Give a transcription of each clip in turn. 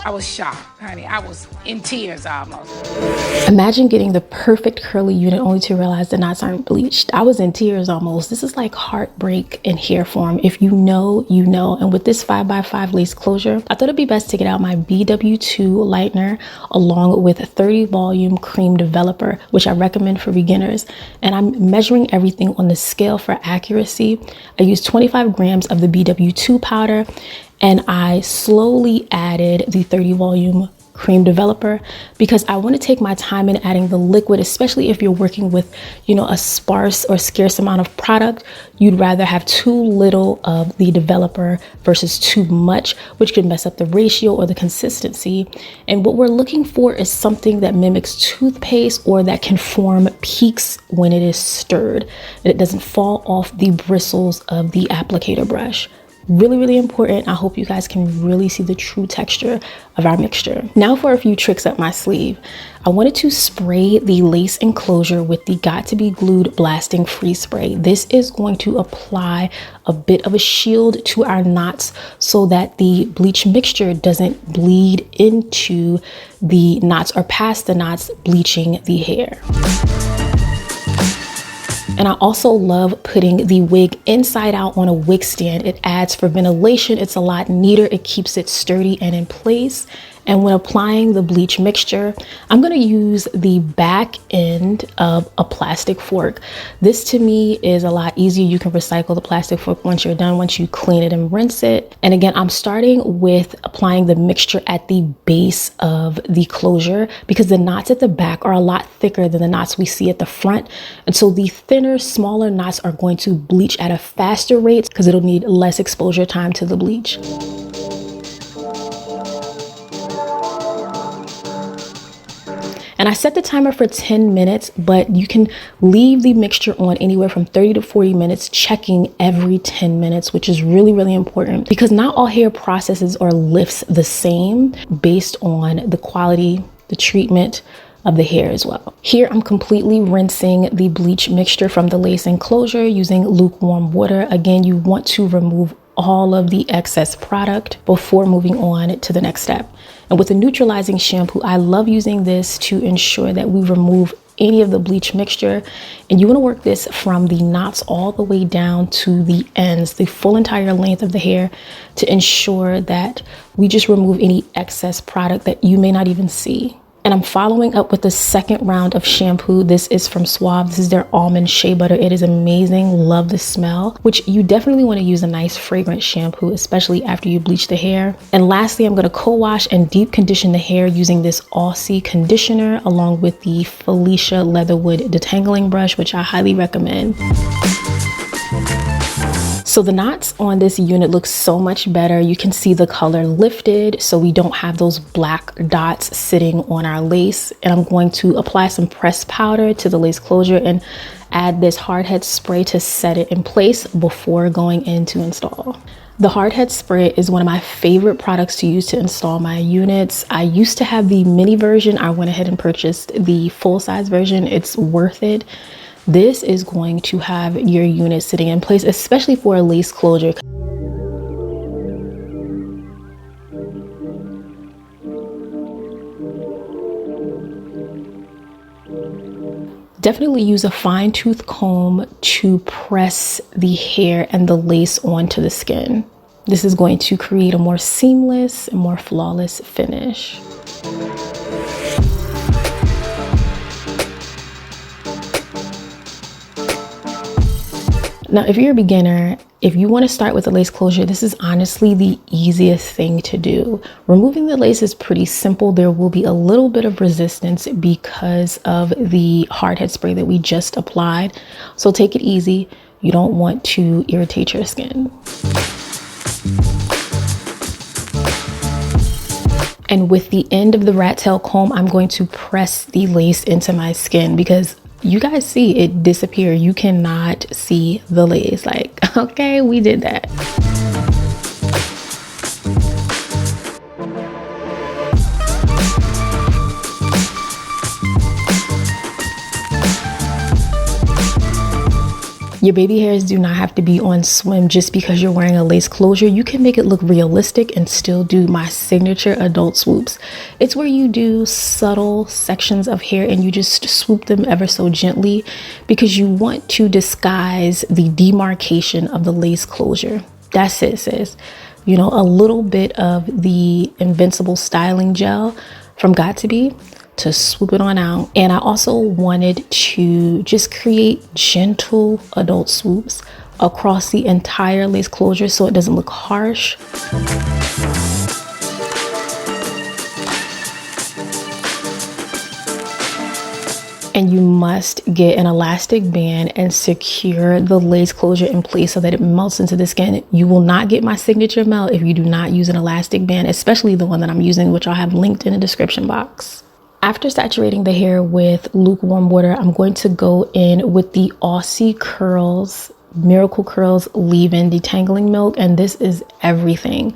I was shocked, honey. I was in tears almost. Imagine getting the perfect curly unit only to realize the knots aren't bleached. I was in tears almost. This is like heartbreak in hair form. If you know, you know. And with this 5x5 lace closure, I thought it'd be best to get out my BW2 lightener along with 30 volume cream developer, which I recommend for beginners. And I'm measuring everything on the scale for accuracy. I used 25 grams of the BW2 powder, and I slowly added the 30 volume cream developer because I want to take my time in adding the liquid, especially if you're working with, a sparse or scarce amount of product. You'd rather have too little of the developer versus too much, which could mess up the ratio or the consistency. And what we're looking for is something that mimics toothpaste or that can form peaks when it is stirred, and it doesn't fall off the bristles of the applicator brush. Really, really important. I hope you guys can really see the true texture of our mixture. Now for a few tricks up my sleeve. I wanted to spray the lace enclosure with the Got to Be Glued Blasting Free Spray. This is going to apply a bit of a shield to our knots so that the bleach mixture doesn't bleed into the knots or past the knots, bleaching the hair. And I also love putting the wig inside out on a wig stand. It adds for ventilation. It's a lot neater. It keeps it sturdy and in place. And when applying the bleach mixture, I'm going to use the back end of a plastic fork. This to me is a lot easier. You can recycle the plastic fork once you're done, once you clean it and rinse it. And again, I'm starting with applying the mixture at the base of the closure because the knots at the back are a lot thicker than the knots we see at the front. And so the thinner, smaller knots are going to bleach at a faster rate because it'll need less exposure time to the bleach. And I set the timer for 10 minutes, but you can leave the mixture on anywhere from 30 to 40 minutes, checking every 10 minutes, which is really, really important because not all hair processes or lifts the same based on the quality, the treatment of the hair as well. Here, I'm completely rinsing the bleach mixture from the lace enclosure using lukewarm water. Again, you want to remove all of the excess product before moving on to the next step. And with a neutralizing shampoo, I love using this to ensure that we remove any of the bleach mixture. And you want to work this from the knots all the way down to the ends, the full entire length of the hair, to ensure that we just remove any excess product that you may not even see. And I'm following up with the second round of shampoo. This is from Suave. This is their almond shea butter. It is amazing. Love the smell, which you definitely want to use a nice fragrant shampoo, especially after you bleach the hair. And lastly, I'm going to co-wash and deep condition the hair using this Aussie conditioner along with the Felicia Leatherwood detangling brush, which I highly recommend. So the knots on this unit look so much better. You can see the color lifted, so we don't have those black dots sitting on our lace. And I'm going to apply some pressed powder to the lace closure and add this hardhead spray to set it in place before going in to install. The hardhead spray is one of my favorite products to use to install my units. I used to have the mini version. I went ahead and purchased the full-size version. It's worth it. This is going to have your unit sitting in place, especially for a lace closure. Definitely use a fine tooth comb to press the hair and the lace onto the skin. This is going to create a more seamless and more flawless finish. Now, if you're a beginner, if you want to start with a lace closure, this is honestly the easiest thing to do. Removing the lace is pretty simple. There will be a little bit of resistance because of the hardhead spray that we just applied. So take it easy. You don't want to irritate your skin. And with the end of the rat tail comb, I'm going to press the lace into my skin because you guys see it disappear. You cannot see the lace. Like, okay, we did that. Your baby hairs do not have to be on swim just because you're wearing a lace closure. You can make it look realistic and still do my signature adult swoops. It's where you do subtle sections of hair and you just swoop them ever so gently because you want to disguise the demarcation of the lace closure. That's it, sis. You know, a little bit of the Invincible styling gel from Got2b to swoop it on out. And I also wanted to just create gentle adult swoops across the entire lace closure so it doesn't look harsh. And you must get an elastic band and secure the lace closure in place so that it melts into the skin. You will not get my signature melt if you do not use an elastic band, especially the one that I'm using, which I'll have linked in the description box. After saturating the hair with lukewarm water, I'm going to go in with the Aussie Curls Miracle Curls Leave-In Detangling Milk, and this is everything.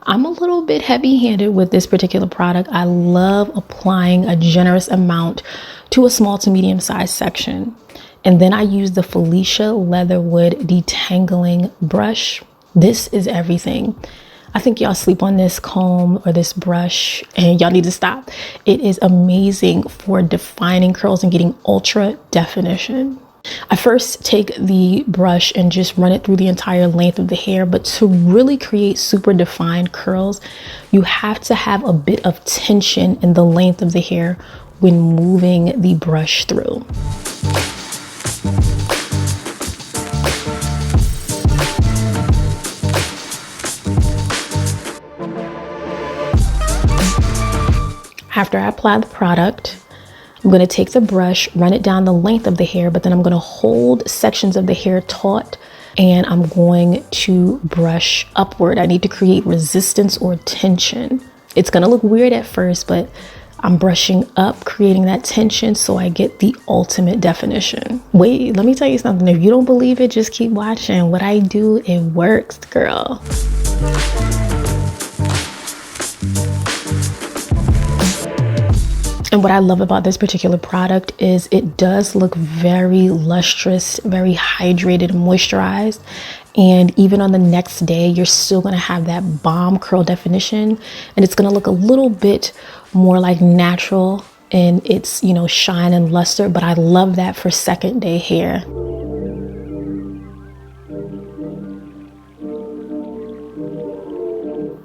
I'm a little bit heavy-handed with this particular product. I love applying a generous amount to a small to medium-sized section. And then I use the Felicia Leatherwood Detangling Brush. This is everything. I think y'all sleep on this comb or this brush and y'all need to stop. It is amazing for defining curls and getting ultra definition. I first take the brush and just run it through the entire length of the hair, but to really create super defined curls, you have to have a bit of tension in the length of the hair when moving the brush through. After I apply the product, I'm going to take the brush, run it down the length of the hair, but then I'm going to hold sections of the hair taut and I'm going to brush upward. I need to create resistance or tension. It's going to look weird at first, but I'm brushing up, creating that tension so I get the ultimate definition. Wait, let me tell you something. If you don't believe it, just keep watching. What I do, it works, girl. And what I love about this particular product is it does look very lustrous, very hydrated and moisturized. And even on the next day, you're still gonna have that bomb curl definition. And it's gonna look a little bit more like natural in its, you know, shine and luster. But I love that for second day hair.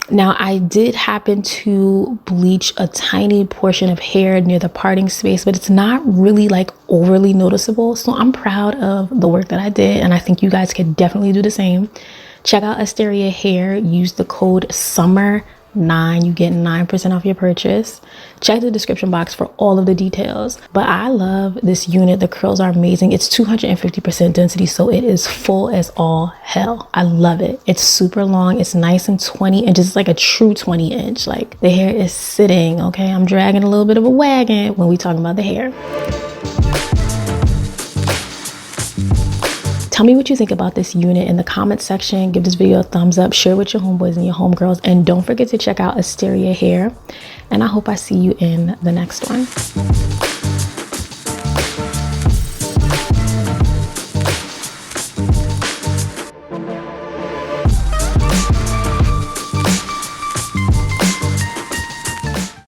Now, I did happen to bleach a tiny portion of hair near the parting space, but it's not really like overly noticeable. So I'm proud of the work that I did, and I think you guys could definitely do the same. Check out Asteria Hair. Use the code SUMMER9. You get 9% off your purchase. Check the description box for all of the details. But I love this unit. The curls are amazing. It's 250% density, so it is full as all hell. I love it. It's super long. It's nice and 20 inches. It's like a true 20 inch. Like the hair is sitting, okay? I'm dragging a little bit of a wagon when we talking about the hair. Tell me what you think about this unit in the comment section. Give this video a thumbs up, share with your homeboys and your homegirls, and don't forget to check out Asteria Hair. And I hope I see you in the next one.